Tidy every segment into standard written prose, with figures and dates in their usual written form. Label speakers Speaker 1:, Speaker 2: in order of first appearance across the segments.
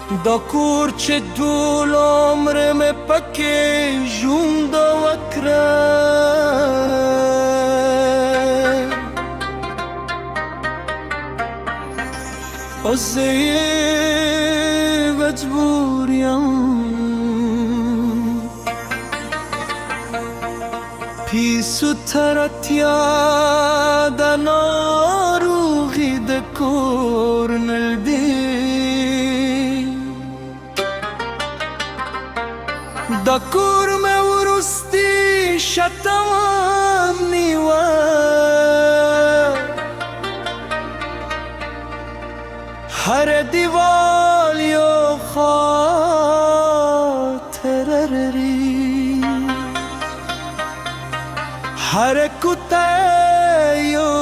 Speaker 1: دا کور چې ټول عمر مې پکې ژوند وکړه اوس زه مجبور یم پیسو ترتیا د ناروغي د کور نږدې دا کور مې وروستي شتم نیوه هر دیوال یو خاطره لري هر کوڅه یو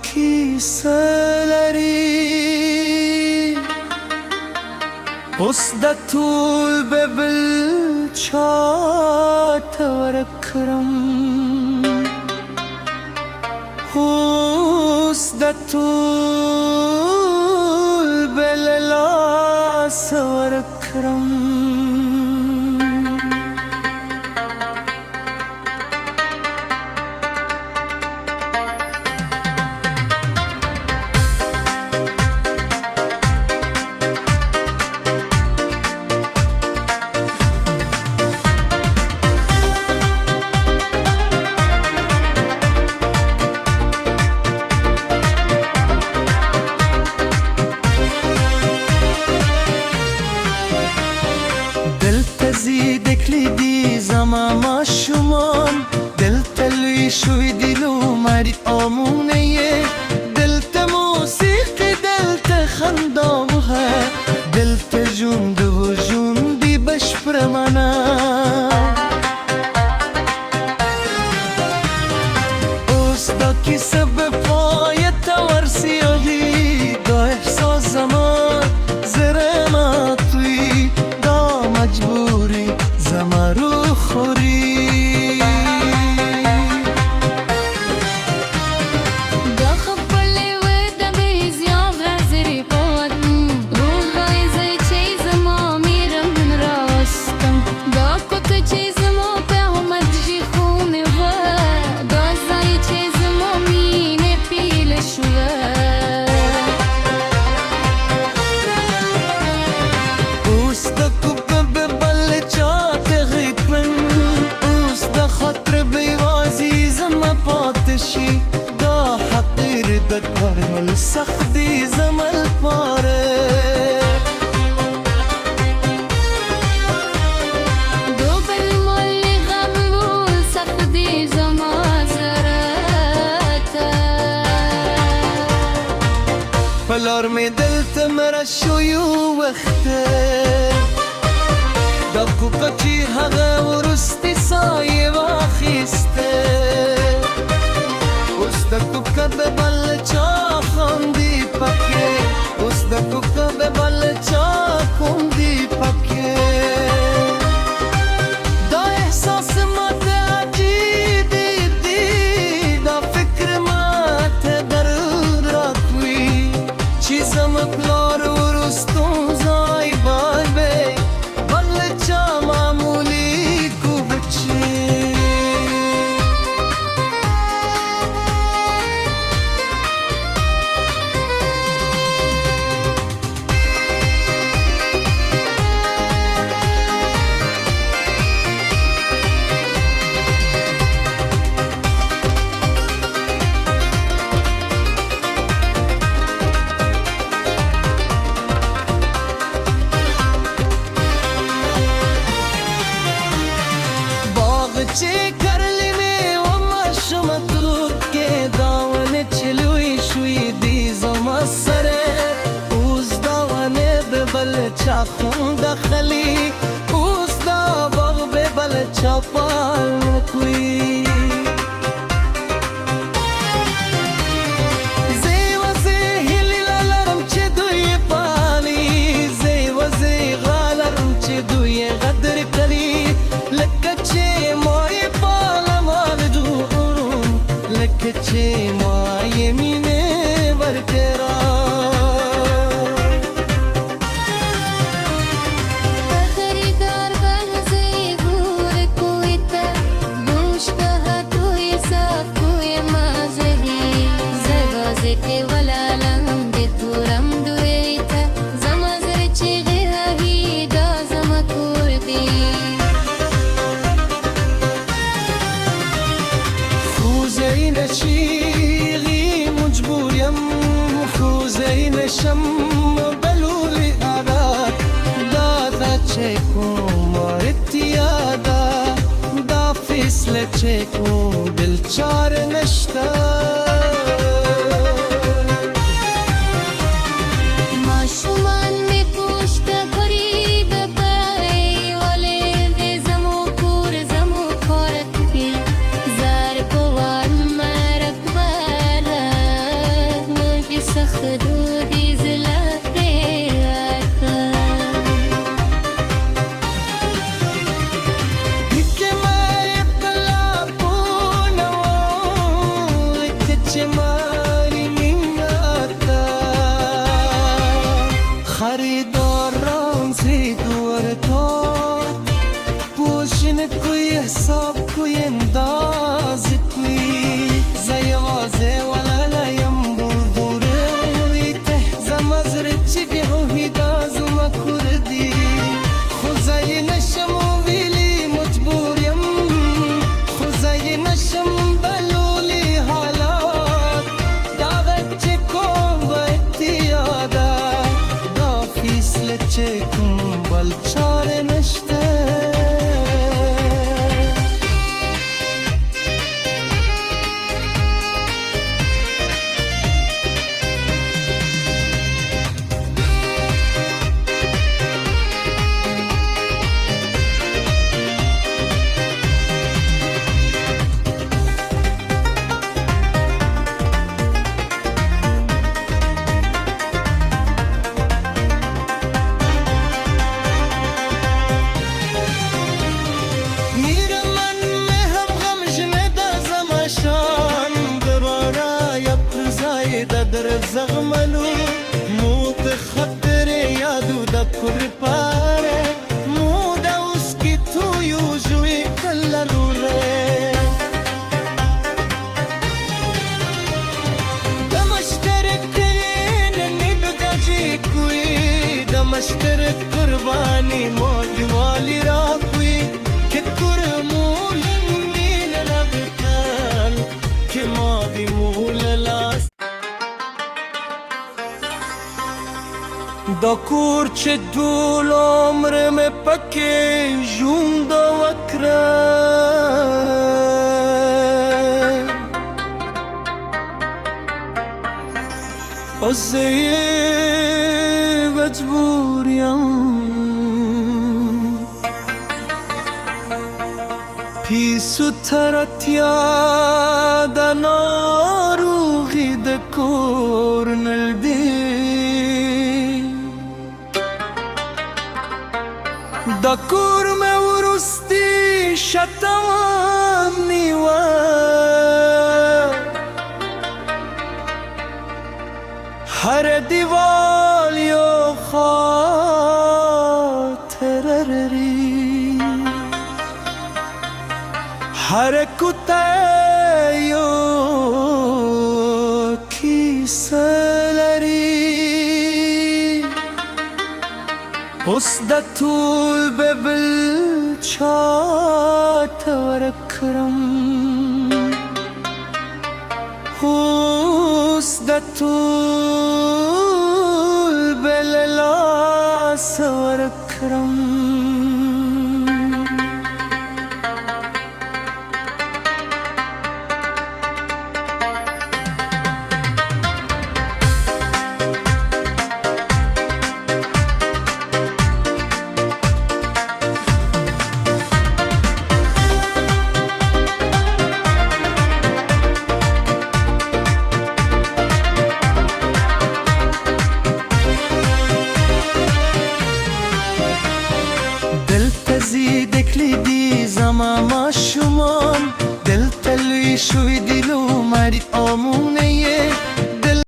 Speaker 1: کیسه لري اوس د ټول به بل چاته ورکړم اوس د ټول به له لاسه ورکړم زما ماشومان دلته لوی شوي دي لومړی آمونه یې دلته موسیقي دلته خندا وه دلته ژوند و ژوندي بشپړه معنا اوس دا کیسه به پایته ورسیږي دا احساس زما زړه ماتوي دا مجبوري زما روح خوري
Speaker 2: دا خپلې وې د بې زیان غزرې پوت روح غایزه چې زما میرم راستم دا کوڅه چې زما په عمر جي خونه وه دا ځای چې زما مینې پیله شوه
Speaker 1: اوس د کوپه به بل چاته غیتمن اوس د خاطر به یوازې زما پاتې شي دا حقیر د کارمل سخت دی زما لپاره
Speaker 2: دو بل مولي غم وول سخت دی زما سره ته
Speaker 1: پلار مې دلته مړه شو یو وخته دا کوپه چې هغه وروستي ساه یې واخیسته اوس د کوپه به بل چا خاندي پکې اوس د کوپه به بل چا کوندي پکې دا احساس ماته عجیب دی دا فکر ماته درد راکوي چې زما پلار وروستو ځای بای بی بل چا معمولی کو بچی چې کرلی مې و ماشومتوب کې دا ونې چې لوی شوي دي زما سره اوس دا ونې به بل چا خون دخلي اوس دا باغ به بل چا پال کوي چې ما یې مینې ورکړه
Speaker 2: خدودي زلافيك
Speaker 1: كما يطلبونه وتجمالي مناتا خریداران زی دورتا پوشن کوی حساب کوی انداز کوی زیوازه ولا لایم بردوره ته زمزرچی که هوی دازم کردی خوزای نشم و ویلی مجبوریم خوزای نشم بلولی حالات دعوت چه کن با اتیادا دا فیصله چه کن بل چاره نشته در زغملو موت خطر یادو دا کل پاره مودا اس کی تو یو جوی کل روره دمشترک نبدا جی کوئی دمشترک قربانی موج والی را کوئی که کرمول میل ربکن که ماضی مول لاست دا کور چه دول عمرم پکه جون دا وکره ازه مجبوریم پیسو ترتیا دا ناروغی دا کور نلدی دا کور میں ورستی شتوام نیوا ہر دیوال یو خاطر ری ہر کتے یو کیسلری اس دا طول ببل چات ورکرم اس دا طول بللاس ورکرم